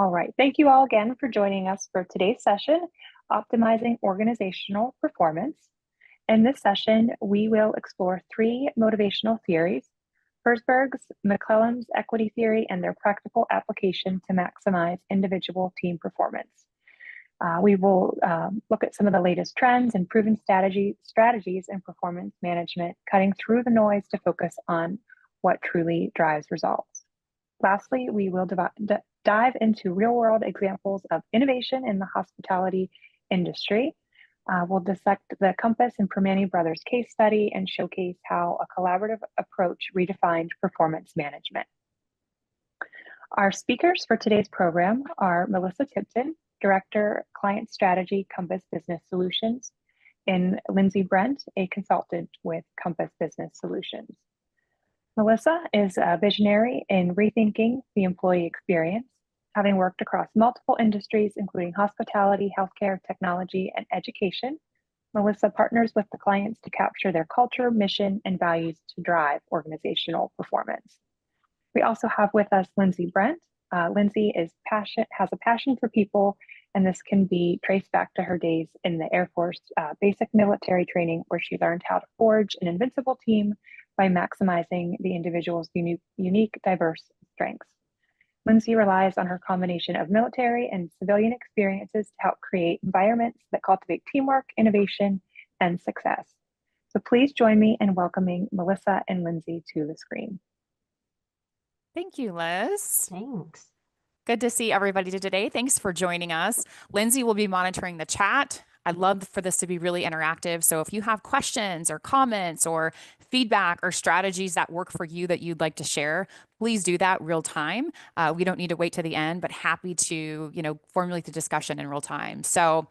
All right. Thank you all again for joining us for today's session, Optimizing Organizational Performance. In this session, we will explore three motivational theories, Herzberg's, McClelland's equity theory, and their practical application to maximize individual team performance. We will look at some of the latest trends and proven strategies in performance management, cutting through the noise to focus on what truly drives results. Lastly, we will dive into real-world examples of innovation in the hospitality industry. We'll dissect the Compass and Primanti Brothers case study and showcase how a collaborative approach redefined performance management. Our speakers for today's program are Melissa Tipton, Director, Client Strategy, Compass Business Solutions, and Lindsay Brent, a consultant with Compass Business Solutions. Melissa is a visionary in rethinking the employee experience, having worked across multiple industries, including hospitality, healthcare, technology, and education. Melissa partners with the clients to capture their culture, mission, and values to drive organizational performance. We also have with us Lindsay Brent. Lindsay has a passion for people, and this can be traced back to her days in the Air Force basic military training, where she learned how to forge an invincible team by maximizing the individual's unique, diverse strengths. Lindsay relies on her combination of military and civilian experiences to help create environments that cultivate teamwork, innovation, and success. So please join me in welcoming Melissa and Lindsay to the screen. Thank you, Liz. Thanks. Good to see everybody today. Thanks for joining us. Lindsay will be monitoring the chat. I'd love for this to be really interactive. So if you have questions or comments or feedback or strategies that work for you that you'd like to share, please do that real time. We don't need to wait to the end, but happy to, formulate the discussion in real time. So,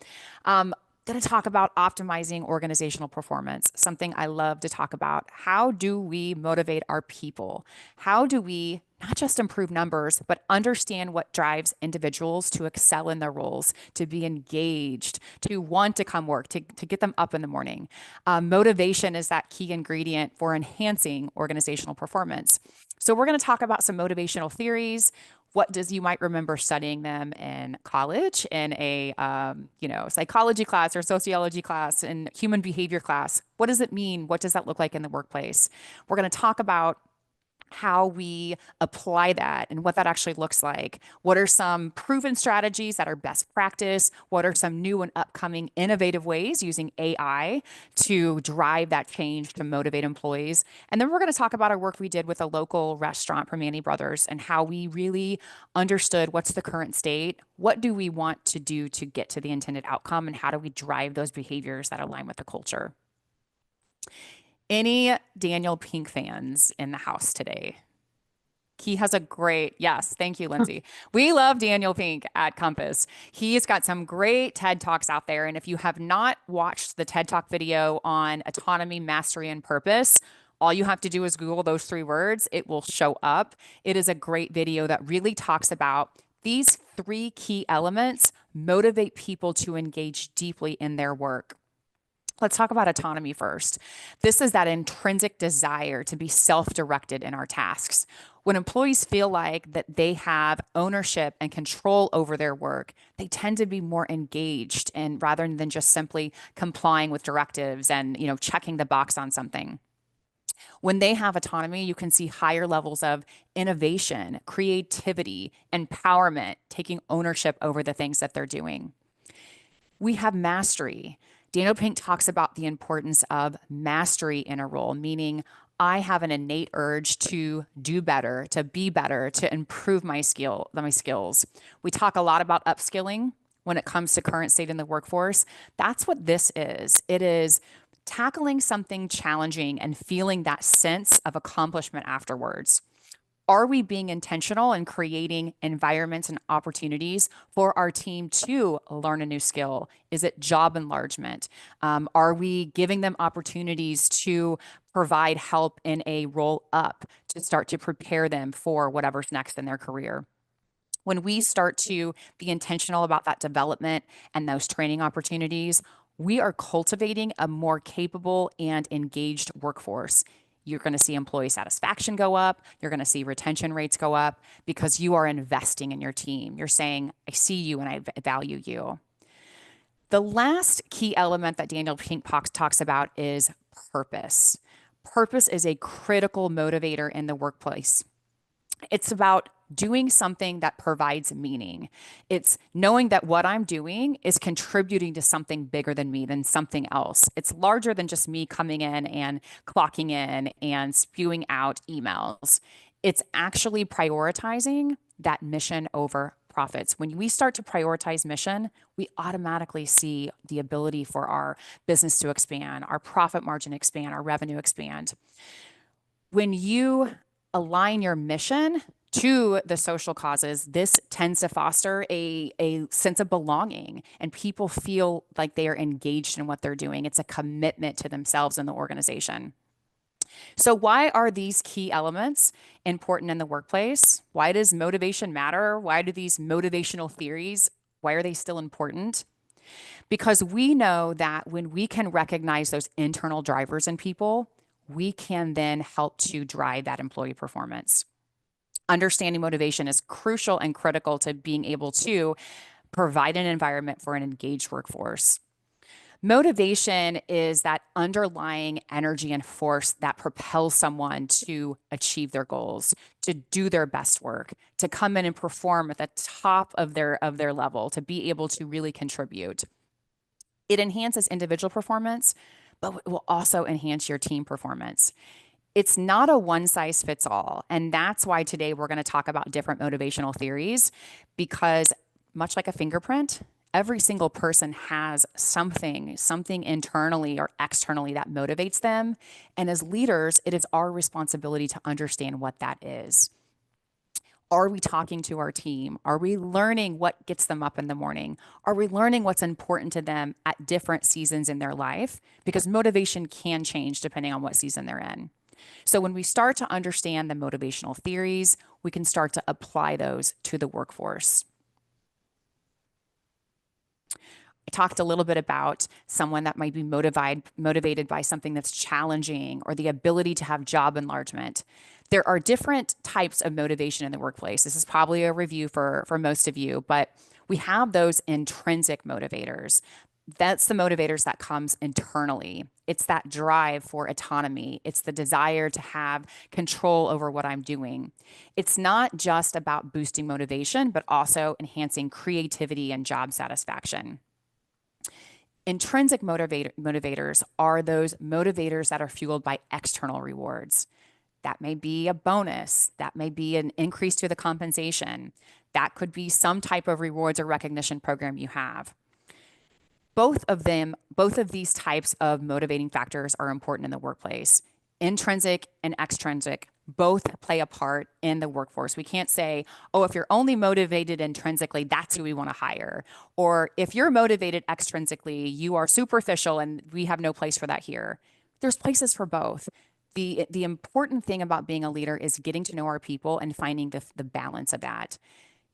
going to talk about optimizing organizational performance, something I love to talk about. How do we motivate our people? How do we not just improve numbers, but understand what drives individuals to excel in their roles, to be engaged, to want to come work, to get them up in the morning? Motivation is that key ingredient for enhancing organizational performance. So we're going to talk about some motivational theories. You might remember studying them in college in a psychology class or sociology class and human behavior class. What does it mean? What does that look like in the workplace? We're going to talk about how we apply that and what that actually looks like. What are some proven strategies that are best practice? What are some new and upcoming innovative ways using AI to drive that change to motivate employees? And then we're going to talk about our work we did with a local restaurant, Primanti Brothers, and how we really understood what's the current state, what do we want to do to get to the intended outcome, and how do we drive those behaviors that align with the culture. Any Daniel Pink fans in the house today? He has yes, thank you, Lindsay. We love Daniel Pink at Compass. He's got some great TED Talks out there. And if you have not watched the TED Talk video on autonomy, mastery, and purpose, all you have to do is Google those 3 words. It will show up. It is a great video that really talks about these 3 key elements motivate people to engage deeply in their work. Let's talk about autonomy first. This is that intrinsic desire to be self-directed in our tasks. When employees feel like that they have ownership and control over their work, they tend to be more engaged and rather than just simply complying with directives and, checking the box on something. When they have autonomy, you can see higher levels of innovation, creativity, empowerment, taking ownership over the things that they're doing. We have mastery. Daniel Pink talks about the importance of mastery in a role, meaning I have an innate urge to do better, to be better, to improve my skills. We talk a lot about upskilling when it comes to current state in the workforce. That's what this is. It is tackling something challenging and feeling that sense of accomplishment afterwards. Are we being intentional in creating environments and opportunities for our team to learn a new skill? Is it job enlargement? Are we giving them opportunities to provide help in a roll up to start to prepare them for whatever's next in their career? When we start to be intentional about that development and those training opportunities, we are cultivating a more capable and engaged workforce. You're going to see employee satisfaction go up. You're going to see retention rates go up because you are investing in your team. You're saying, I see you and I value you. The last key element that Daniel Pink talks about is purpose. Purpose is a critical motivator in the workplace. It's about doing something that provides meaning. It's knowing that what I'm doing is contributing to something bigger than me, than something else. It's larger than just me coming in and clocking in and spewing out emails. It's actually prioritizing that mission over profits. When we start to prioritize mission, we automatically see the ability for our business to expand, our profit margin expand, our revenue expand. When you align your mission to the social causes, this tends to foster a sense of belonging, and people feel like they are engaged in what they're doing. It's a commitment to themselves and the organization. So why are these key elements important in the workplace? Why does motivation matter? Why do these motivational theories, why are they still important? Because we know that when we can recognize those internal drivers in people, we can then help to drive that employee performance. Understanding motivation is crucial and critical to being able to provide an environment for an engaged workforce. Motivation is that underlying energy and force that propels someone to achieve their goals, to do their best work, to come in and perform at the top of their level, to be able to really contribute. It enhances individual performance, but it will also enhance your team performance. It's not a one size fits all. And that's why today we're going to talk about different motivational theories, because much like a fingerprint, every single person has something internally or externally that motivates them. And as leaders, it is our responsibility to understand what that is. Are we talking to our team? Are we learning what gets them up in the morning? Are we learning what's important to them at different seasons in their life? Because motivation can change depending on what season they're in. So when we start to understand the motivational theories, we can start to apply those to the workforce. I talked a little bit about someone that might be motivated by something that's challenging or the ability to have job enlargement. There are different types of motivation in the workplace. This is probably a review for most of you, but we have those intrinsic motivators. That's the motivators that comes internally. It's that drive for autonomy. It's the desire to have control over what I'm doing. It's not just about boosting motivation, but also enhancing creativity and job satisfaction. Intrinsic motivators are those motivators that are fueled by external rewards. That may be a bonus. That may be an increase to the compensation. That could be some type of rewards or recognition program you have. Both of these types of motivating factors are important in the workplace. Intrinsic and extrinsic both play a part in the workforce. We can't say, oh, if you're only motivated intrinsically, that's who we want to hire. Or if you're motivated extrinsically, you are superficial and we have no place for that here. There's places for both. The important thing about being a leader is getting to know our people and finding the balance of that.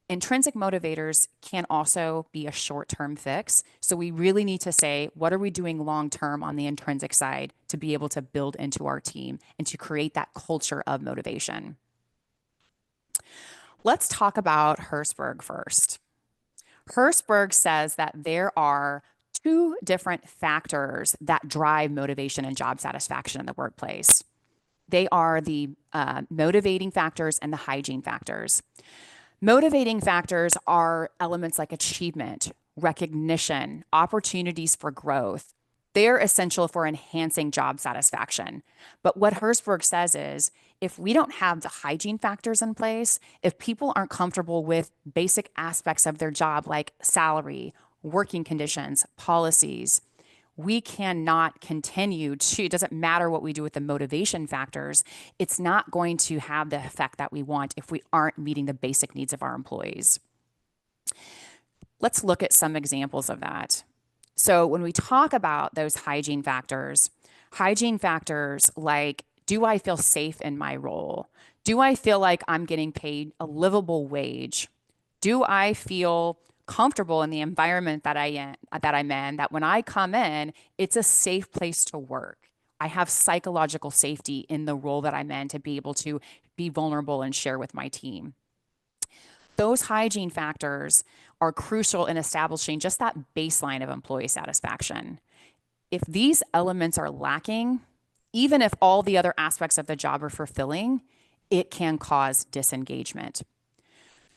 Intrinsic motivators can also be a short-term fix. So we really need to say, what are we doing long-term on the intrinsic side to be able to build into our team and to create that culture of motivation? Let's talk about Herzberg first. Herzberg says that there are two different factors that drive motivation and job satisfaction in the workplace. They are the motivating factors and the hygiene factors. Motivating factors are elements like achievement, recognition, opportunities for growth. They're essential for enhancing job satisfaction. But what Herzberg says is, if we don't have the hygiene factors in place, if people aren't comfortable with basic aspects of their job like salary, working conditions, policies, we cannot continue to, it doesn't matter what we do with the motivation factors, it's not going to have the effect that we want if we aren't meeting the basic needs of our employees. Let's look at some examples of that. So when we talk about those hygiene factors like, do I feel safe in my role? Do I feel like I'm getting paid a livable wage? Do I feel comfortable in the environment that I'm in, that when I come in, it's a safe place to work? I have psychological safety in the role that I'm in to be able to be vulnerable and share with my team. Those hygiene factors are crucial in establishing just that baseline of employee satisfaction. If these elements are lacking, even if all the other aspects of the job are fulfilling, it can cause disengagement.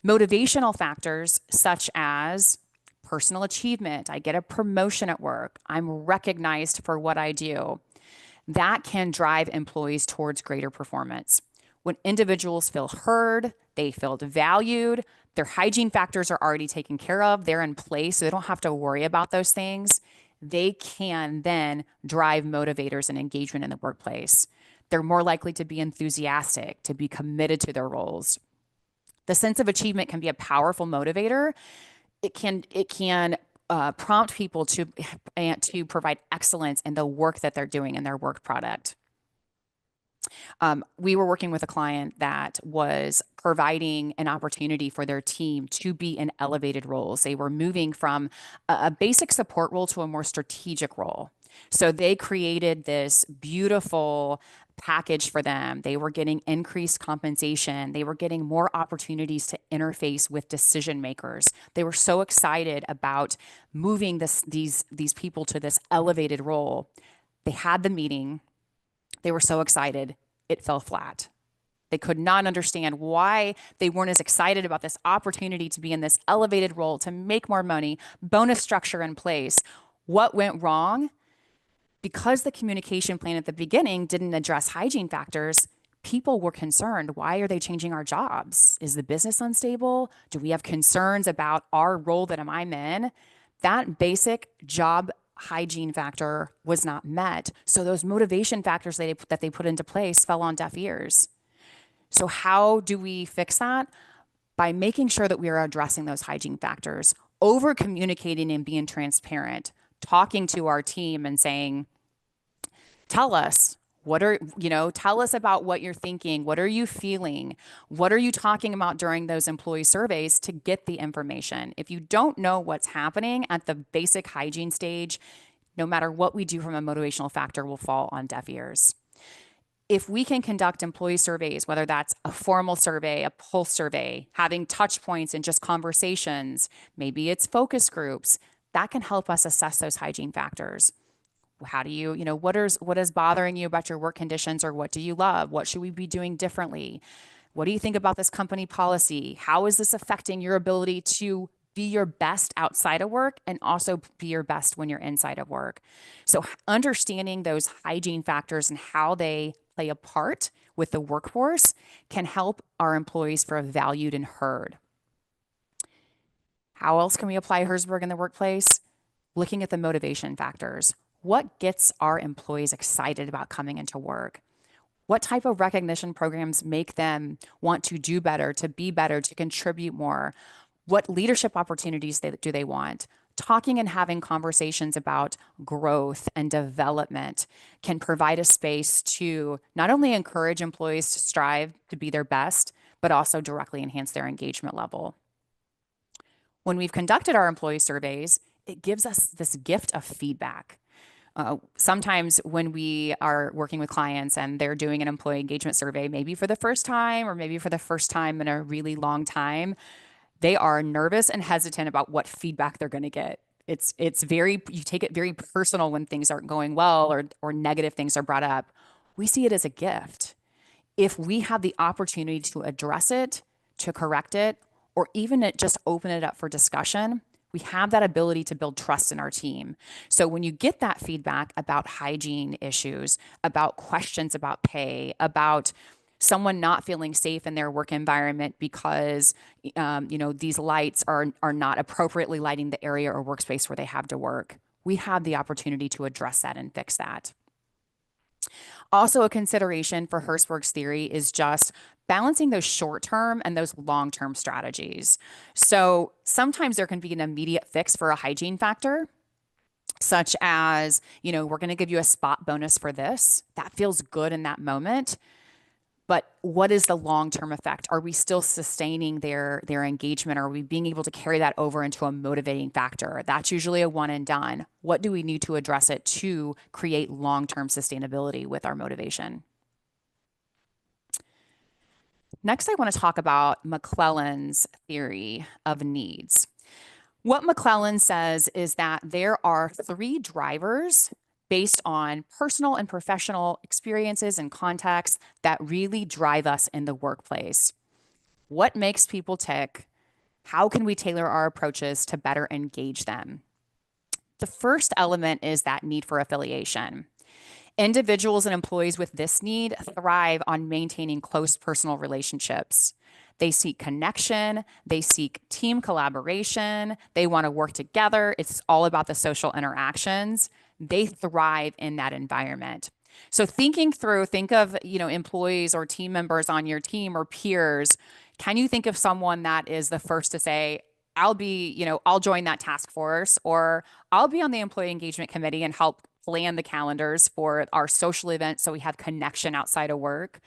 Motivational factors such as personal achievement, I get a promotion at work, I'm recognized for what I do, that can drive employees towards greater performance. When individuals feel heard, they feel valued, their hygiene factors are already taken care of, they're in place, so they don't have to worry about those things. They can then drive motivators and engagement in the workplace. They're more likely to be enthusiastic, to be committed to their roles. The sense of achievement can be a powerful motivator. It can prompt people to provide excellence in the work that they're doing in their work product. We were working with a client that was providing an opportunity for their team to be in elevated roles. They were moving from a basic support role to a more strategic role. So they created this beautiful package for them. They were getting increased compensation. They were getting more opportunities to interface with decision makers. They were so excited about moving these people to this elevated role. They had the meeting. They were so excited, it fell flat. They could not understand why they weren't as excited about this opportunity to be in this elevated role, to make more money, bonus structure in place. What went wrong? Because the communication plan at the beginning didn't address hygiene factors, people were concerned. Why are they changing our jobs? Is the business unstable? Do we have concerns about our role that I'm in? That basic job hygiene factor was not met. So those motivation factors that they put into place fell on deaf ears. So how do we fix that? By making sure that we are addressing those hygiene factors, over communicating and being transparent, talking to our team and saying, tell us tell us about what you're thinking. What are you feeling? What are you talking about during those employee surveys to get the information? If you don't know what's happening at the basic hygiene stage, no matter what we do from a motivational factor will fall on deaf ears. If we can conduct employee surveys, whether that's a formal survey, a pulse survey, having touch points and just conversations, maybe it's focus groups, that can help us assess those hygiene factors. How do you, what is bothering you about your work conditions, or what do you love? What should we be doing differently? What do you think about this company policy? How is this affecting your ability to be your best outside of work and also be your best when you're inside of work? So understanding those hygiene factors and how they play a part with the workforce can help our employees feel valued and heard. How else can we apply Herzberg in the workplace? Looking at the motivation factors. What gets our employees excited about coming into work? What type of recognition programs make them want to do better, to be better, to contribute more? What leadership opportunities do they want? Talking and having conversations about growth and development can provide a space to not only encourage employees to strive to be their best, but also directly enhance their engagement level. When we've conducted our employee surveys, it gives us this gift of feedback. Sometimes when we are working with clients and they're doing an employee engagement survey, maybe for the first time or maybe for the first time in a really long time, they are nervous and hesitant about what feedback they're going to get. You take it very personal when things aren't going well or negative things are brought up. We see it as a gift. If we have the opportunity to address it, to correct it, or even just open it up for discussion, we have that ability to build trust in our team. So when you get that feedback about hygiene issues, about questions about pay, about someone not feeling safe in their work environment because these lights are not appropriately lighting the area or workspace where they have to work, we have the opportunity to address that and fix that. Also, a consideration for Herzberg's theory is just balancing those short-term and those long-term strategies. So sometimes there can be an immediate fix for a hygiene factor, such as, we're going to give you a spot bonus for this. That feels good in that moment. But what is the long-term effect? Are we still sustaining their engagement? Are we being able to carry that over into a motivating factor? That's usually a one and done. What do we need to address it to create long-term sustainability with our motivation? Next, I want to talk about McClelland's theory of needs. What McClelland says is that there are three drivers based on personal and professional experiences and contexts that really drive us in the workplace. What makes people tick? How can we tailor our approaches to better engage them? The first element is that need for affiliation. Individuals and employees with this need thrive on maintaining close personal relationships. They seek connection, they seek team collaboration, they want to work together. It's all about the social interactions. They thrive in that environment. So thinking through, think of, employees or team members on your team or peers. Can you think of someone that is the first to say, I'll join that task force, or I'll be on the employee engagement committee and help plan the calendars for our social events so we have connection outside of work,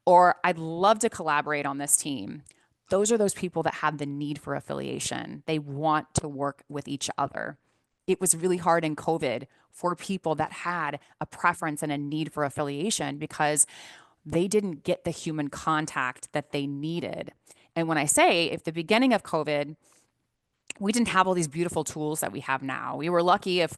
or I'd love to collaborate on this team. Those are those people that have the need for affiliation. They want to work with each other. It was really hard in COVID for people that had a preference and a need for affiliation because they didn't get the human contact that they needed. And when I say, if the beginning of COVID, we didn't have all these beautiful tools that we have now. We were lucky if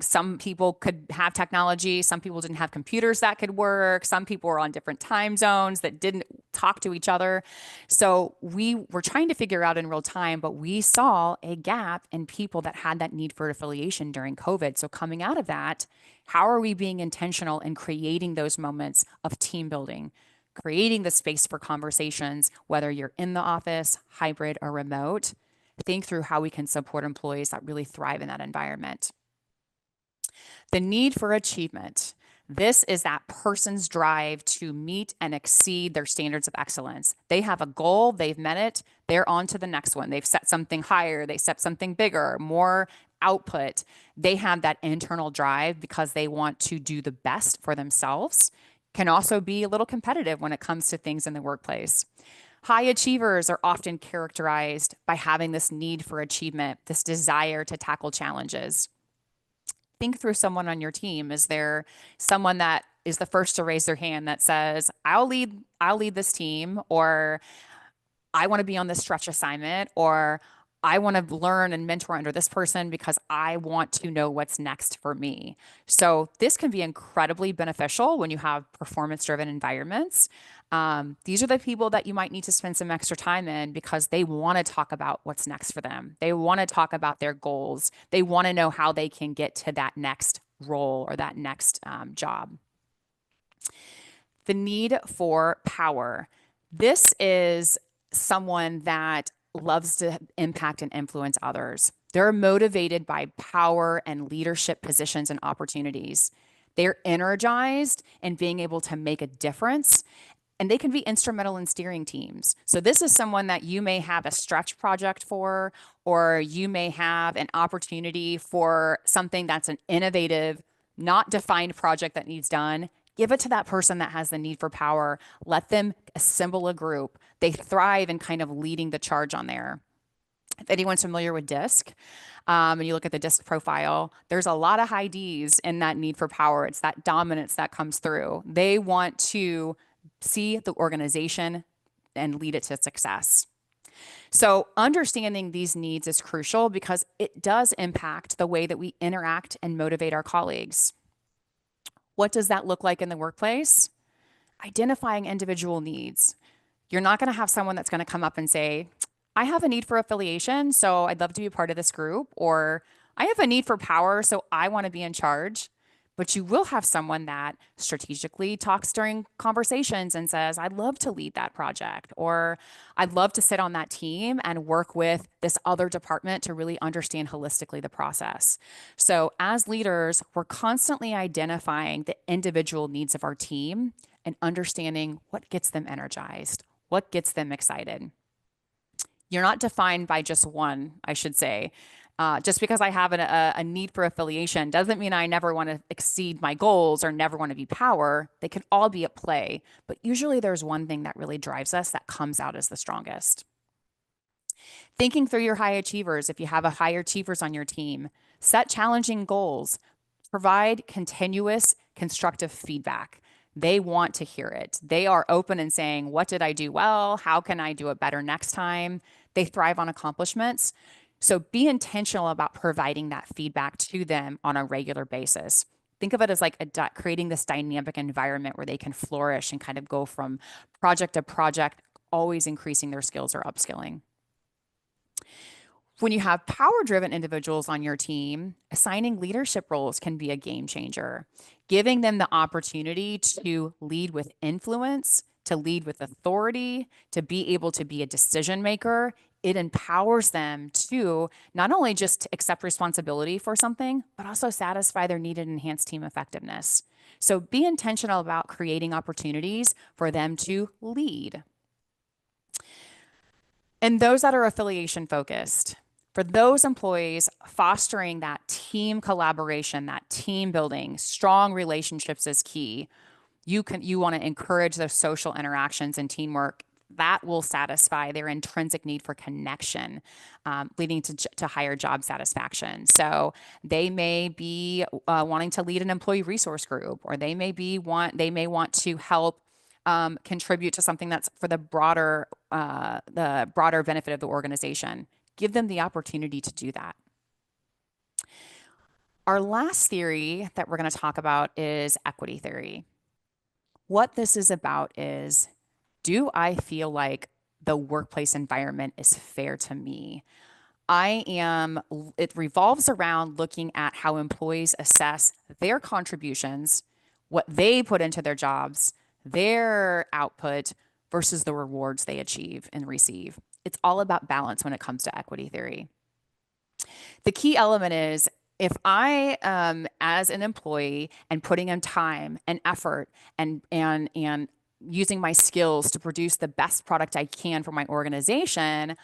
some people could have technology, some people didn't have computers that could work, some people were on different time zones that didn't talk to each other. So we were trying to figure out in real time, but we saw a gap in people that had that need for affiliation during COVID. So coming out of that, how are we being intentional in creating those moments of team building, creating the space for conversations, whether you're in the office, hybrid, or remote? Think through how we can support employees that really thrive in that environment. The need for achievement. This is that person's drive to meet and exceed their standards of excellence. They have a goal, they've met it, they're on to the next one. They've set something higher, they set something bigger, more output. They have that internal drive because they want to do the best for themselves. Can also be a little competitive when it comes to things in the workplace. High achievers are often characterized by having this need for achievement, this desire to tackle challenges. Think through someone on your team. Is there someone that is the first to raise their hand that says, I'll lead this team, or I want to be on this stretch assignment, or I want to learn and mentor under this person because I want to know what's next for me. So this can be incredibly beneficial when you have performance-driven environments. These are the people that you might need to spend some extra time in because they want to talk about what's next for them. They want to talk about their goals. They want to know how they can get to that next role or that next job. The need for power. This is someone that loves to impact and influence others. They're motivated by power and leadership positions and opportunities. They're energized in being able to make a difference, and they can be instrumental in steering teams. So this is someone that you may have a stretch project for, or you may have an opportunity for something that's an innovative, not defined project that needs done. Give it to that person that has the need for power. Let them assemble a group. They thrive in kind of leading the charge on there. If anyone's familiar with DISC, and you look at the DISC profile, there's a lot of high Ds in that need for power. It's that dominance that comes through. They want to see the organization and lead it to success. So understanding these needs is crucial because it does impact the way that we interact and motivate our colleagues. What does that look like in the workplace? Identifying individual needs. You're not going to have someone that's going to come up and say, I have a need for affiliation, so I'd love to be a part of this group, or I have a need for power, so I want to be in charge. But you will have someone that strategically talks during conversations and says, I'd love to lead that project, or I'd love to sit on that team and work with this other department to really understand holistically the process. So as leaders, we're constantly identifying the individual needs of our team and understanding what gets them energized, what gets them excited. You're not defined by just one, I should say. Just because I have a need for affiliation doesn't mean I never want to exceed my goals or never want to be power. They can all be at play, but usually there's one thing that really drives us that comes out as the strongest. Thinking through your high achievers, if you have a high achievers on your team, set challenging goals, provide continuous constructive feedback. They want to hear it. They are open and saying, what did I do well? How can I do it better next time? They thrive on accomplishments. So be intentional about providing that feedback to them on a regular basis. Think of it as like creating this dynamic environment where they can flourish and kind of go from project to project, always increasing their skills or upskilling. When you have power-driven individuals on your team, assigning leadership roles can be a game changer. Giving them the opportunity to lead with influence, to lead with authority, to be able to be a decision maker, it empowers them to not only just accept responsibility for something, but also satisfy their needed enhanced team effectiveness. So be intentional about creating opportunities for them to lead. And those that are affiliation focused, for those employees, fostering that team collaboration, that team building, strong relationships is key. You want to encourage those social interactions and teamwork that will satisfy their intrinsic need for connection, leading to higher job satisfaction. So they may be wanting to lead an employee resource group, or they may want to help contribute to something that's for the broader benefit of the organization. Give them the opportunity to do that. Our last theory that we're going to talk about is equity theory. What this is about is, do I feel like the workplace environment is fair to me? It revolves around looking at how employees assess their contributions, what they put into their jobs, their output versus the rewards they achieve and receive. It's all about balance when it comes to equity theory. The key element is, if I, as an employee, and putting in time and effort and using my skills to produce the best product I can for my organization,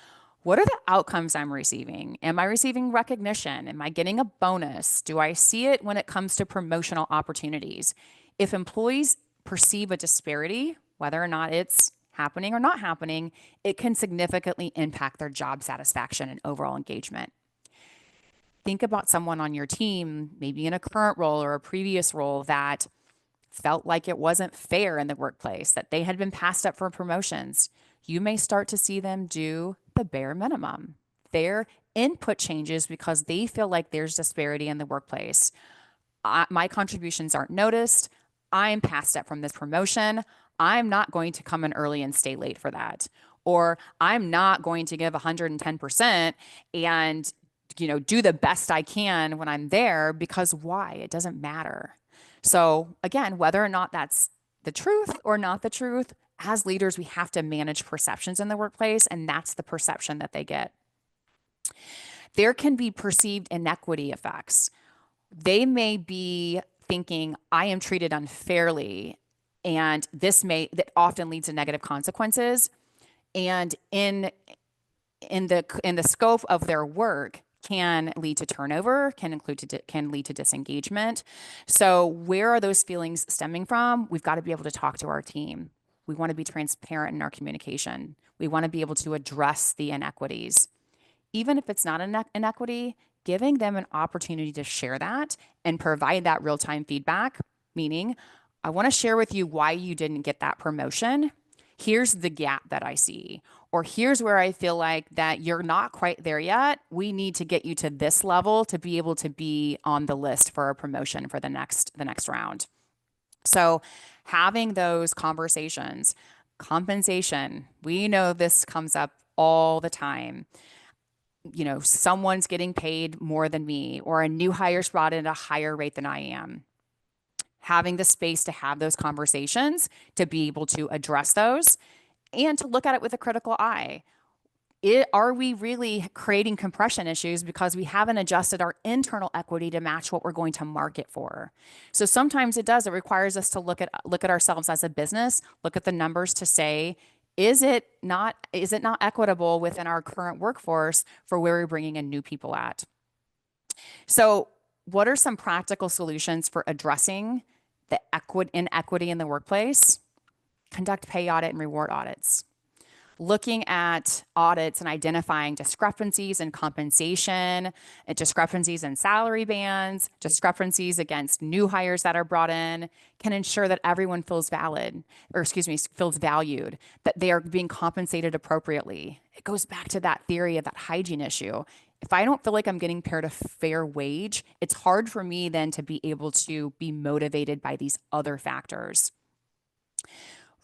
what are the outcomes I'm receiving? Am I receiving recognition? Am I getting a bonus? Do I see it when it comes to promotional opportunities? If employees perceive a disparity, whether or not it's happening or not happening, it can significantly impact their job satisfaction and overall engagement. Think about someone on your team, maybe in a current role or a previous role, that felt like it wasn't fair in the workplace, that they had been passed up for promotions. You may start to see them do the bare minimum. Their input changes because they feel like there's disparity in the workplace. My contributions aren't noticed. I'm passed up from this promotion. I'm not going to come in early and stay late for that. Or I'm not going to give 110% and do the best I can when I'm there, because why? It doesn't matter. So again, whether or not that's the truth or not the truth, as leaders, we have to manage perceptions in the workplace, and that's the perception that they get. There can be perceived inequity effects. They may be thinking, I am treated unfairly, and that often leads to negative consequences. And in the scope of their work, can lead to turnover, can lead to disengagement. So where are those feelings stemming from? We've got to be able to talk to our team. We want to be transparent in our communication. We want to be able to address the inequities. Even if it's not an inequity, giving them an opportunity to share that and provide that real-time feedback, meaning, I want to share with you why you didn't get that promotion. Here's the gap that I see, or here's where I feel like that you're not quite there yet. We need to get you to this level to be able to be on the list for a promotion for the next round. So having those conversations. Compensation, we know this comes up all the time. Someone's getting paid more than me, or a new hire's brought in at a higher rate than I am. Having the space to have those conversations, to be able to address those, and to look at it with a critical eye. Are we really creating compression issues because we haven't adjusted our internal equity to match what we're going to market for? So sometimes it requires us to look at ourselves as a business, look at the numbers to say, is it not equitable within our current workforce for where we're bringing in new people at? So what are some practical solutions for addressing the inequity in the workplace? Conduct pay audit and reward audits. Looking at audits and identifying discrepancies in compensation, discrepancies in salary bands, discrepancies against new hires that are brought in can ensure that everyone feels feels valued, that they are being compensated appropriately. It goes back to that theory of that hygiene issue. If I don't feel like I'm getting paid a fair wage, it's hard for me then to be able to be motivated by these other factors.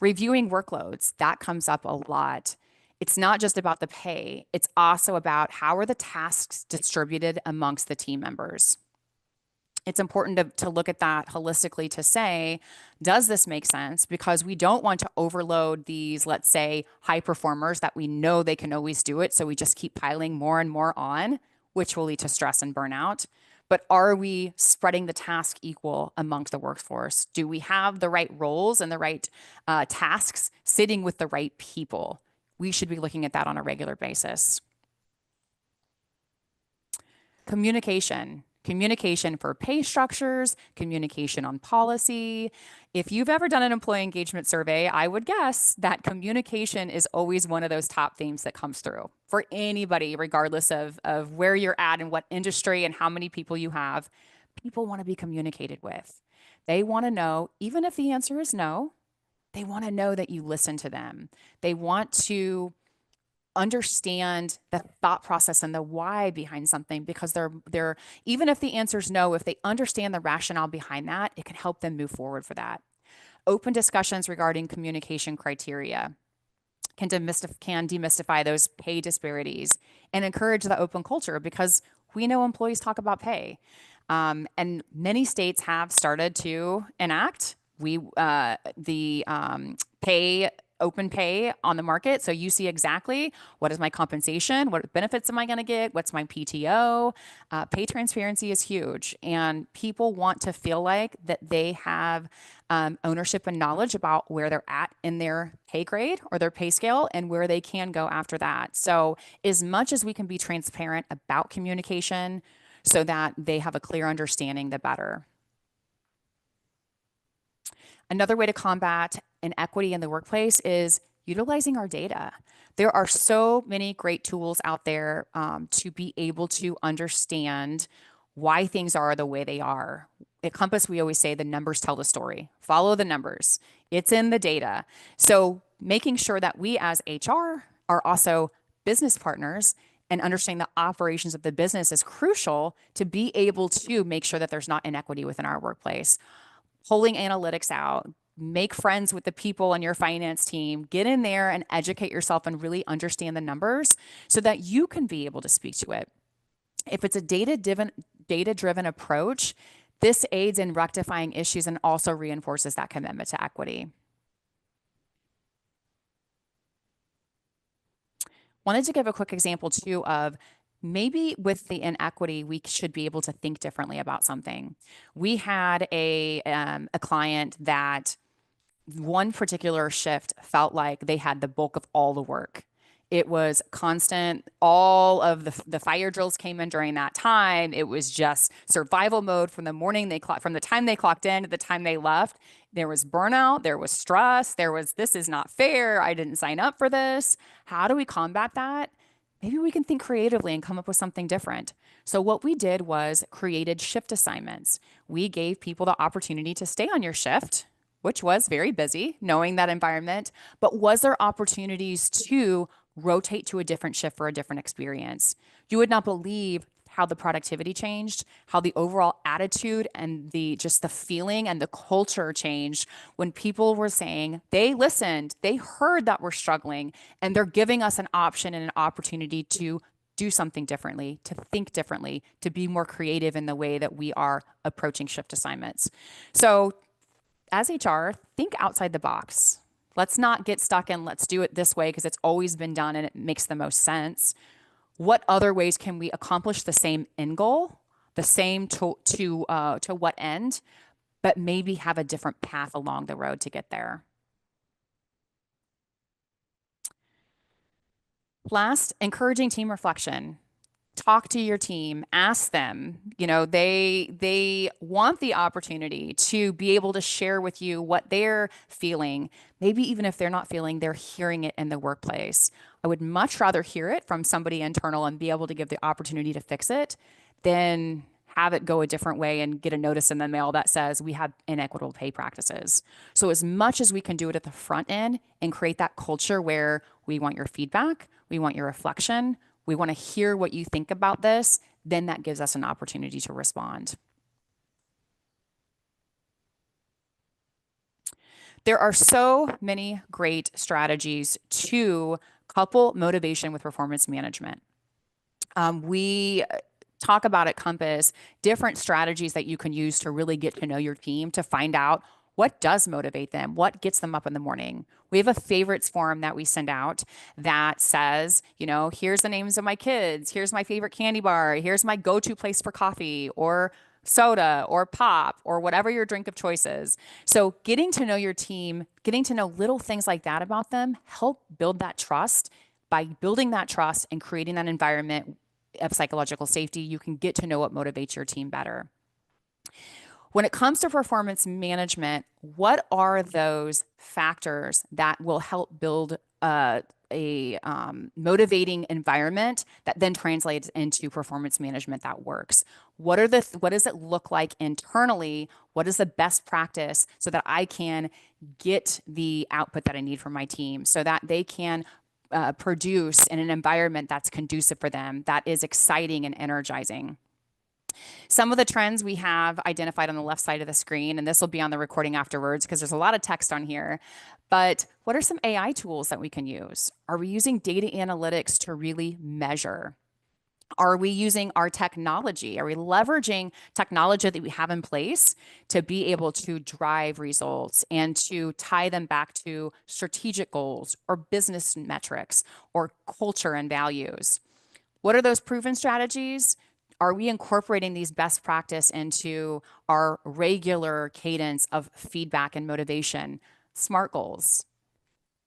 Reviewing workloads, that comes up a lot. It's not just about the pay, it's also about how are the tasks distributed amongst the team members. It's important to look at that holistically to say, does this make sense? Because we don't want to overload these, let's say, high performers that we know they can always do it. So we just keep piling more and more on, which will lead to stress and burnout. But are we spreading the task equal amongst the workforce? Do we have the right roles and the right tasks sitting with the right people? We should be looking at that on a regular basis. Communication for pay structures, communication on policy. If you've ever done an employee engagement survey, I would guess that communication is always one of those top themes that comes through for anybody, regardless of where you're at and what industry and how many people you have. People want to be communicated with. They want to know, even if the answer is no, they want to know that you listen to them. They want to understand the thought process and the why behind something, because they're even if the answer is no, if they understand the rationale behind that, it can help them move forward for that. Open discussions regarding communication criteria can demystify those pay disparities and encourage the open culture, because we know employees talk about pay. And many states have started to enact the open pay on the market. So you see exactly what is my compensation, what benefits am I going to get, what's my PTO. Pay transparency is huge, and people want to feel like that they have ownership and knowledge about where they're at in their pay grade or their pay scale and where they can go after that. So as much as we can be transparent about communication so that they have a clear understanding, the better. Another way to combat inequity in the workplace is utilizing our data. There are so many great tools out there to be able to understand why things are the way they are. At Compass, we always say the numbers tell the story. Follow the numbers. It's in the data. So making sure that we as HR are also business partners and understanding the operations of the business is crucial to be able to make sure that there's not inequity within our workplace. Pulling analytics out, make friends with the people on your finance team, get in there and educate yourself and really understand the numbers so that you can be able to speak to it. If it's a data-driven approach, this aids in rectifying issues and also reinforces that commitment to equity. Wanted to give a quick example too of maybe with the inequity, we should be able to think differently about something. We had a client that one particular shift felt like they had the bulk of all the work. It was constant. All of the fire drills came in during that time. It was just survival mode from the from the time they clocked in to the time they left. There was burnout. There was stress. This is not fair. I didn't sign up for this. How do we combat that? Maybe we can think creatively and come up with something different. So what we did was created shift assignments. We gave people the opportunity to stay on your shift, which was very busy, knowing that environment, but was there opportunities to rotate to a different shift for a different experience? You would not believe how the productivity changed, how the overall attitude and just the feeling and the culture changed when people were saying they listened, they heard that we're struggling, and they're giving us an option and an opportunity to do something differently, to think differently, to be more creative in the way that we are approaching shift assignments. So as HR, think outside the box. Let's not get stuck in let's do it this way because it's always been done and it makes the most sense. What other ways can we accomplish the same end goal, the same to what end, but maybe have a different path along the road to get there? Last, encouraging team reflection. talk to your team, ask them, they want the opportunity to be able to share with you what they're feeling. Maybe even if they're not feeling, they're hearing it in the workplace. I would much rather hear it from somebody internal and be able to give the opportunity to fix it than have it go a different way and get a notice in the mail that says we have inequitable pay practices. So as much as we can do it at the front end and create that culture where we want your feedback, we want your reflection, we want to hear what you think about this, then that gives us an opportunity to respond. There are so many great strategies to couple motivation with performance management. We talk about at Compass different strategies that you can use to really get to know your team, to find out what does motivate them, what gets them up in the morning. We have a favorites form that we send out that says, here's the names of my kids, here's my favorite candy bar, here's my go-to place for coffee or soda or pop or whatever your drink of choice is. So getting to know your team, getting to know little things like that about them, help build that trust. By building that trust and creating that environment of psychological safety, you can get to know what motivates your team better. When it comes to performance management, what are those factors that will help build a motivating environment that then translates into performance management that works? What does it look like internally? What is the best practice so that I can get the output that I need from my team so that they can produce in an environment that's conducive for them, that is exciting and energizing? Some of the trends we have identified on the left side of the screen, and this will be on the recording afterwards because there's a lot of text on here, but what are some AI tools that we can use? Are we using data analytics to really measure? Are we using our technology? Are we leveraging technology that we have in place to be able to drive results and to tie them back to strategic goals or business metrics or culture and values? What are those proven strategies? Are we incorporating these best practice into our regular cadence of feedback and motivation? SMART goals,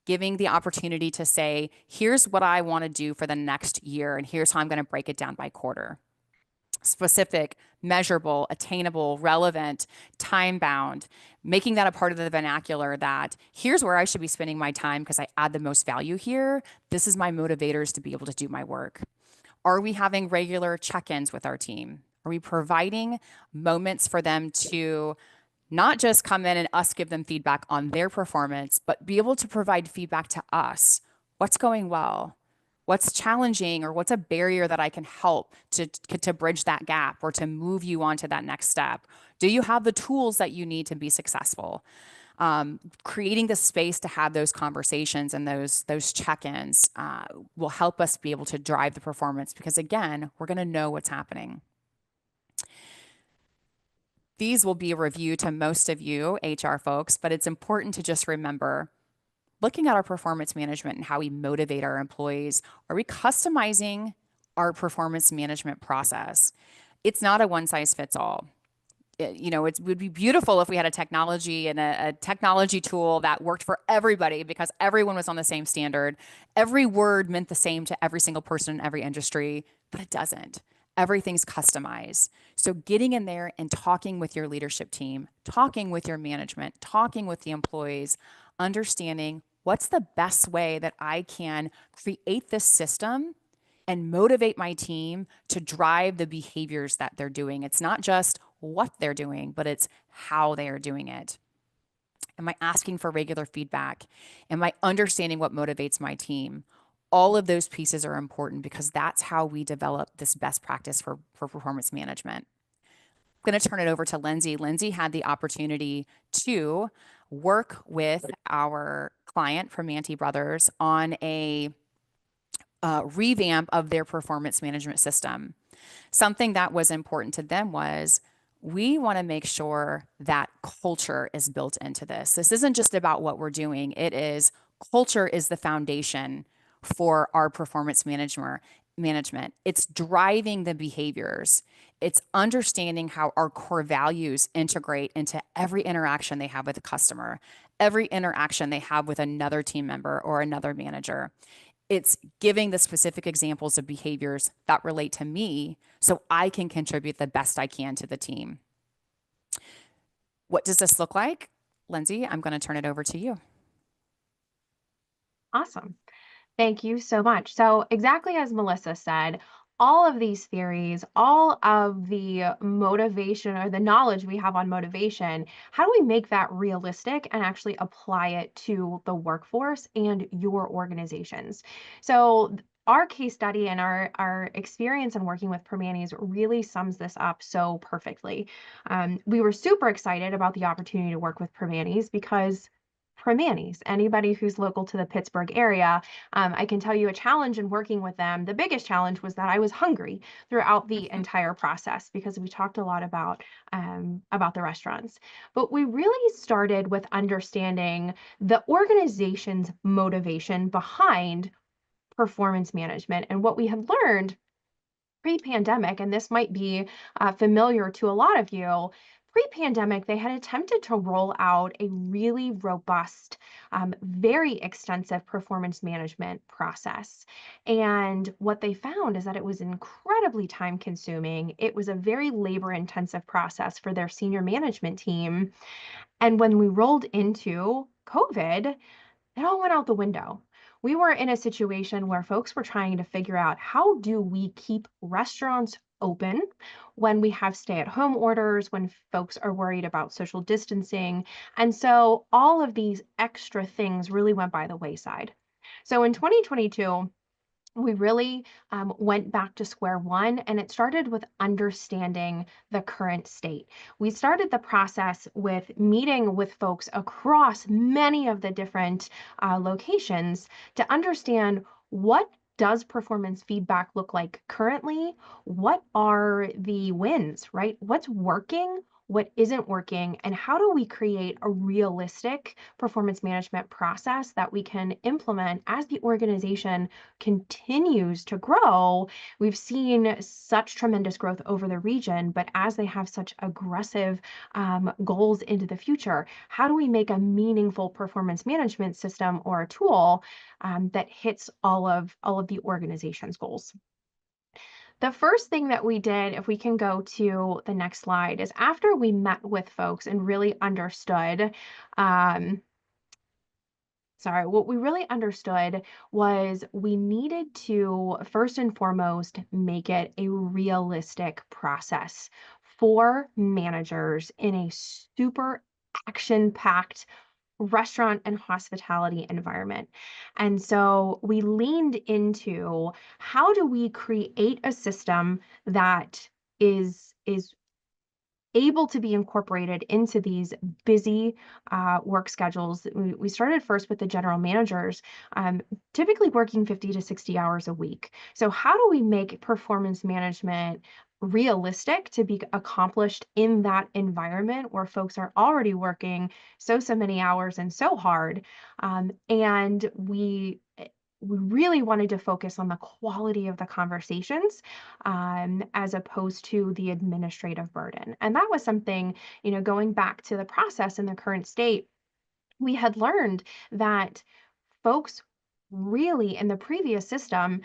giving the opportunity to say, here's what I want to do for the next year, and here's how I'm going to break it down by quarter. Specific, measurable, attainable, relevant, time-bound, making that a part of the vernacular that here's where I should be spending my time because I add the most value here. This is my motivators to be able to do my work. Are we having regular check-ins with our team? Are we providing moments for them to not just come in and us give them feedback on their performance, but be able to provide feedback to us? What's going well? What's challenging, or what's a barrier that I can help to bridge that gap or to move you on to that next step? Do you have the tools that you need to be successful? Creating the space to have those conversations and those check-ins will help us be able to drive the performance because, again, we're going to know what's happening. These will be a review to most of you HR folks, but it's important to just remember, looking at our performance management and how we motivate our employees, are we customizing our performance management process? It's not a one-size-fits-all. It would be beautiful if we had a technology and a technology tool that worked for everybody because everyone was on the same standard. Every word meant the same to every single person in every industry, but it doesn't. Everything's customized. So getting in there and talking with your leadership team, talking with your management, talking with the employees, understanding what's the best way that I can create this system and motivate my team to drive the behaviors that they're doing. It's not just what they're doing, but it's how they are doing it. Am I asking for regular feedback? Am I understanding what motivates my team? All of those pieces are important because that's how we develop this best practice for performance management. I'm going to turn it over to Lindsay. Lindsay had the opportunity to work with our client, Primanti Brothers, on a revamp of their performance management system. Something that was important to them was we want to make sure that culture is built into this. This isn't just about what we're doing. It is culture is the foundation for our performance management. It's driving the behaviors. It's understanding how our core values integrate into every interaction they have with a customer, every interaction they have with another team member or another manager. It's giving the specific examples of behaviors that relate to me so I can contribute the best I can to the team. What does this look like? Lindsay, I'm going to turn it over to you. Awesome. Thank you so much. So exactly as Melissa said, all of these theories, all of the motivation or the knowledge we have on motivation, how do we make that realistic and actually apply it to the workforce and your organizations? So our case study and our experience in working with Primanti's really sums this up so perfectly. We were super excited about the opportunity to work with Primanti's because Primanti's, anybody who's local to the Pittsburgh area, I can tell you a challenge in working with them. The biggest challenge was that I was hungry throughout the entire process because we talked a lot about the restaurants. But we really started with understanding the organization's motivation behind performance management and what we had learned pre-pandemic, and this might be familiar to a lot of you, pre-pandemic, they had attempted to roll out a really robust, very extensive performance management process. And what they found is that it was incredibly time consuming. It was a very labor intensive process for their senior management team. And when we rolled into COVID, it all went out the window. We were in a situation where folks were trying to figure out how do we keep restaurants open when we have stay-at-home orders, when folks are worried about social distancing. And so all of these extra things really went by the wayside. So in 2022, we really went back to square one, and it started with understanding the current state. We started the process with meeting with folks across many of the different locations to understand what does performance feedback look like currently? What are the wins, right? What's working? What isn't working? And how do we create a realistic performance management process that we can implement as the organization continues to grow? We've seen such tremendous growth over the region, but as they have such aggressive goals into the future, how do we make a meaningful performance management system or a tool that hits all of the organization's goals? The first thing that we did, if we can go to the next slide, is after we met with folks and really understood, what we really understood was we needed to, first and foremost, make it a realistic process for managers in a super action-packed restaurant and hospitality environment. And so we leaned into how do we create a system that is able to be incorporated into these busy work schedules. We started first with the general managers, typically working 50 to 60 hours a week. So how do we make performance management realistic to be accomplished in that environment where folks are already working so many hours and so hard? And we really wanted to focus on the quality of the conversations as opposed to the administrative burden. And that was something, going back to the process in the current state, we had learned that folks really in the previous system,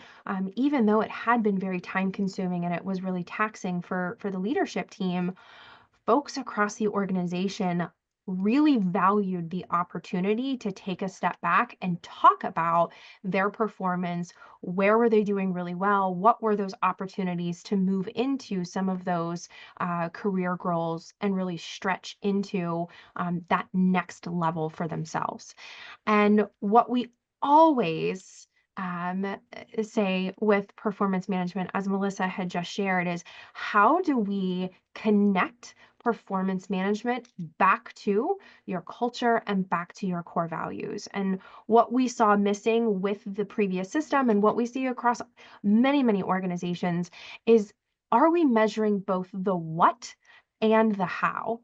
even though it had been very time consuming and it was really taxing for the leadership team, folks across the organization really valued the opportunity to take a step back and talk about their performance. Where were they doing really well? What were those opportunities to move into some of those career goals and really stretch into that next level for themselves? And what we always say with performance management, as Melissa had just shared, is how do we connect performance management back to your culture and back to your core values? And what we saw missing with the previous system and what we see across many organizations is, are we measuring both the what and the how?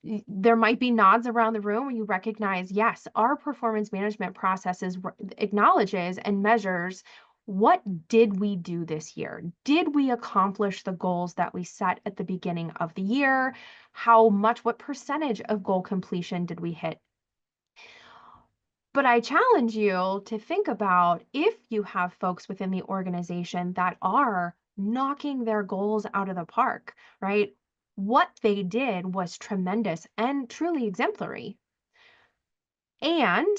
There might be nods around the room where you recognize, yes, our performance management processes acknowledges and measures what did we do this year? Did we accomplish the goals that we set at the beginning of the year? How much, what percentage of goal completion did we hit? But I challenge you to think about if you have folks within the organization that are knocking their goals out of the park, right? What they did was tremendous and truly exemplary. And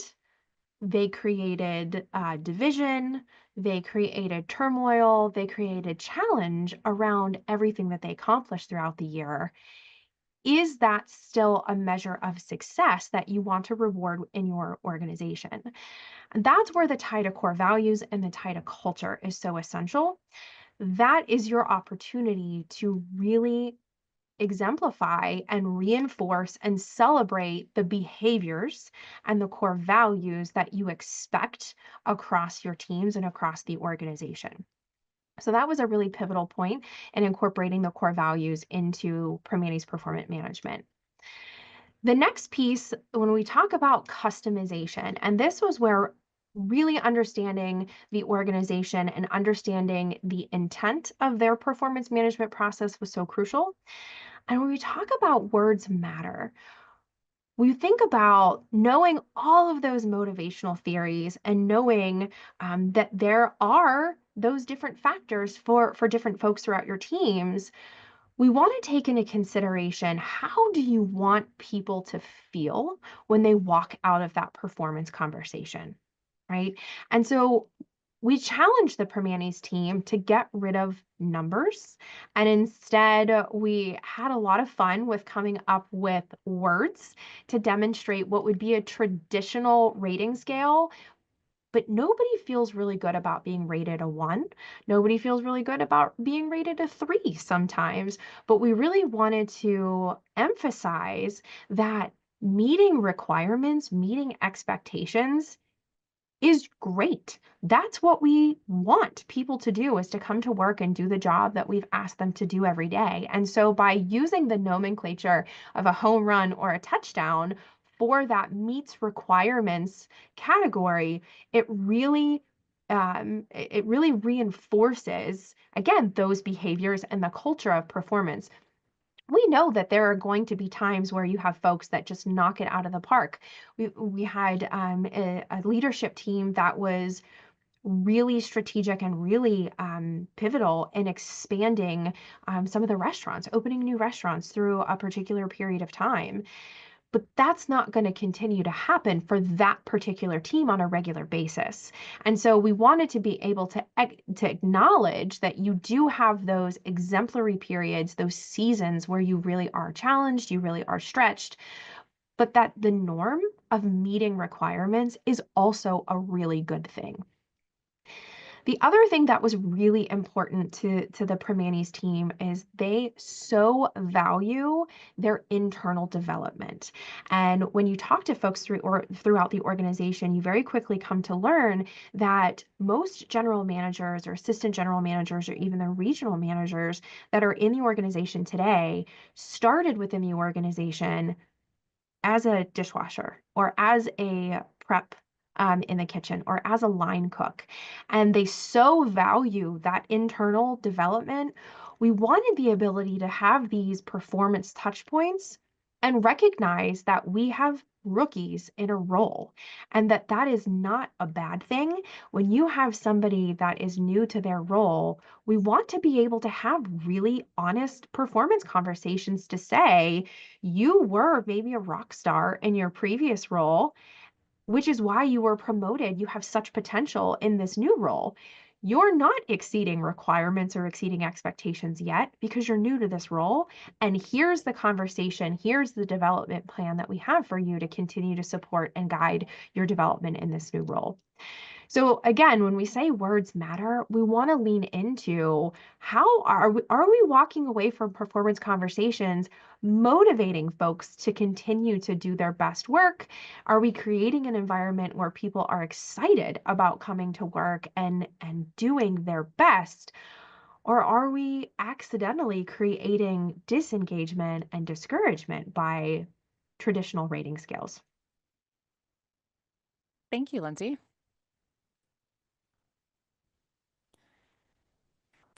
they created division, they created turmoil, they created challenge around everything that they accomplished throughout the year. Is that still a measure of success that you want to reward in your organization? And that's where the tie to core values and the tie to culture is so essential. That is your opportunity to really exemplify and reinforce and celebrate the behaviors and the core values that you expect across your teams and across the organization. So that was a really pivotal point in incorporating the core values into Primanti's performance management. The next piece, when we talk about customization, and this was where really understanding the organization and understanding the intent of their performance management process was so crucial. And when we talk about words matter, we think about knowing all of those motivational theories and knowing that there are those different factors for different folks throughout your teams. We want to take into consideration, how do you want people to feel when they walk out of that performance conversation, right? And so we challenged the Primanti's team to get rid of numbers. And instead, we had a lot of fun with coming up with words to demonstrate what would be a traditional rating scale. But nobody feels really good about being rated a 1. Nobody feels really good about being rated a 3 sometimes. But we really wanted to emphasize that meeting requirements, meeting expectations is great. That's what we want people to do, is to come to work and do the job that we've asked them to do every day. And so by using the nomenclature of a home run or a touchdown for that meets requirements category, it really reinforces, again, those behaviors and the culture of performance. We know that there are going to be times where you have folks that just knock it out of the park. We had a leadership team that was really strategic and really pivotal in expanding some of the restaurants, opening new restaurants through a particular period of time. But that's not going to continue to happen for that particular team on a regular basis. And so we wanted to be able to acknowledge that you do have those exemplary periods, those seasons where you really are challenged, you really are stretched, but that the norm of meeting requirements is also a really good thing. The other thing that was really important to the Primanti's team is they so value their internal development. And when you talk to folks throughout the organization, you very quickly come to learn that most general managers or assistant general managers or even the regional managers that are in the organization today started within the organization as a dishwasher or as a prep in the kitchen or as a line cook. And they so value that internal development. We wanted the ability to have these performance touch points and recognize that we have rookies in a role and that is not a bad thing. When you have somebody that is new to their role, we want to be able to have really honest performance conversations to say, you were maybe a rock star in your previous role, which is why you were promoted. You have such potential in this new role. You're not exceeding requirements or exceeding expectations yet because you're new to this role. And here's the conversation, here's the development plan that we have for you to continue to support and guide your development in this new role. So again, when we say words matter, we want to lean into, how are we walking away from performance conversations motivating folks to continue to do their best work? Are we creating an environment where people are excited about coming to work and doing their best? Or are we accidentally creating disengagement and discouragement by traditional rating scales? Thank you, Lindsay.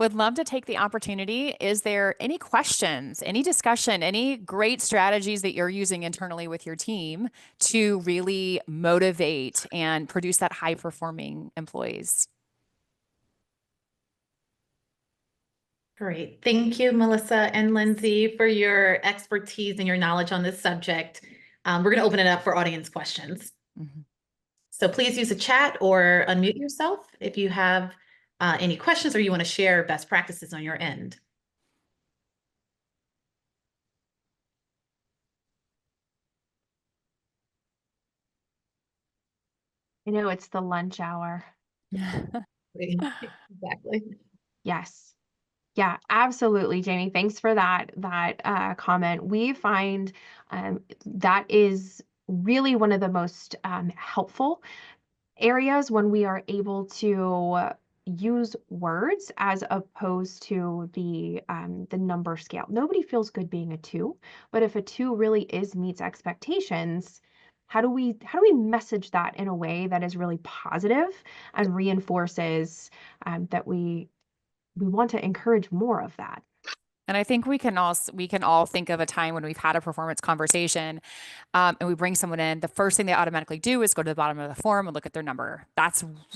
Would love to take the opportunity. Is there any questions, any discussion, any great strategies that you're using internally with your team to really motivate and produce that high performing employees? Great. Thank you, Melissa and Lindsay, for your expertise and your knowledge on this subject. We're going to open it up for audience questions. Mhm. So please use the chat or unmute yourself if you have any questions or you want to share best practices on your end. You know, it's the lunch hour. Exactly. Yes. Yeah, absolutely, Jamie. Thanks for that comment. We find that is really one of the most helpful areas when we are able to use words as opposed to the number scale. Nobody feels good being a 2, but if a 2 really meets expectations, how do we message that in a way that is really positive and reinforces that we want to encourage more of that? And I think we can all think of a time when we've had a performance conversation, and we bring someone in. The first thing they automatically do is go to the bottom of the form and look at their number.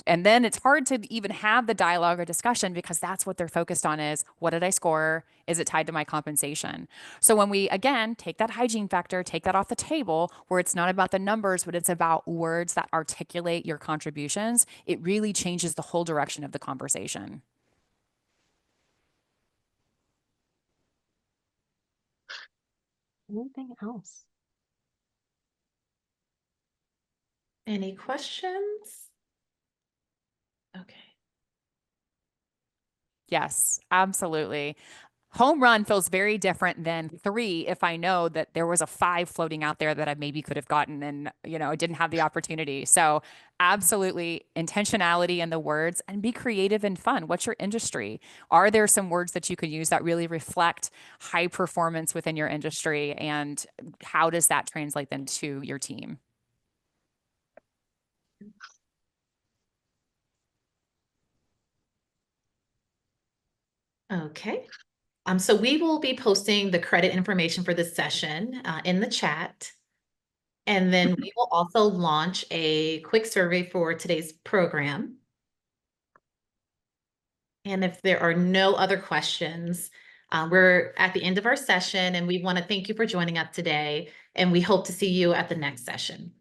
And then it's hard to even have the dialogue or discussion because that's what they're focused on is what did I score? Is it tied to my compensation? So when we again take that hygiene factor, take that off the table, where it's not about the numbers, but it's about words that articulate your contributions, it really changes the whole direction of the conversation. Anything else? Any questions? Okay. Yes, absolutely. Home run feels very different than 3 if I know that there was a 5 floating out there that I maybe could have gotten and, I didn't have the opportunity. So absolutely intentionality in the words and be creative and fun. What's your industry? Are there some words that you could use that really reflect high performance within your industry? And how does that translate then to your team? Okay. So we will be posting the credit information for this session in the chat. And then we will also launch a quick survey for today's program. And if there are no other questions, we're at the end of our session and we want to thank you for joining us today. And we hope to see you at the next session.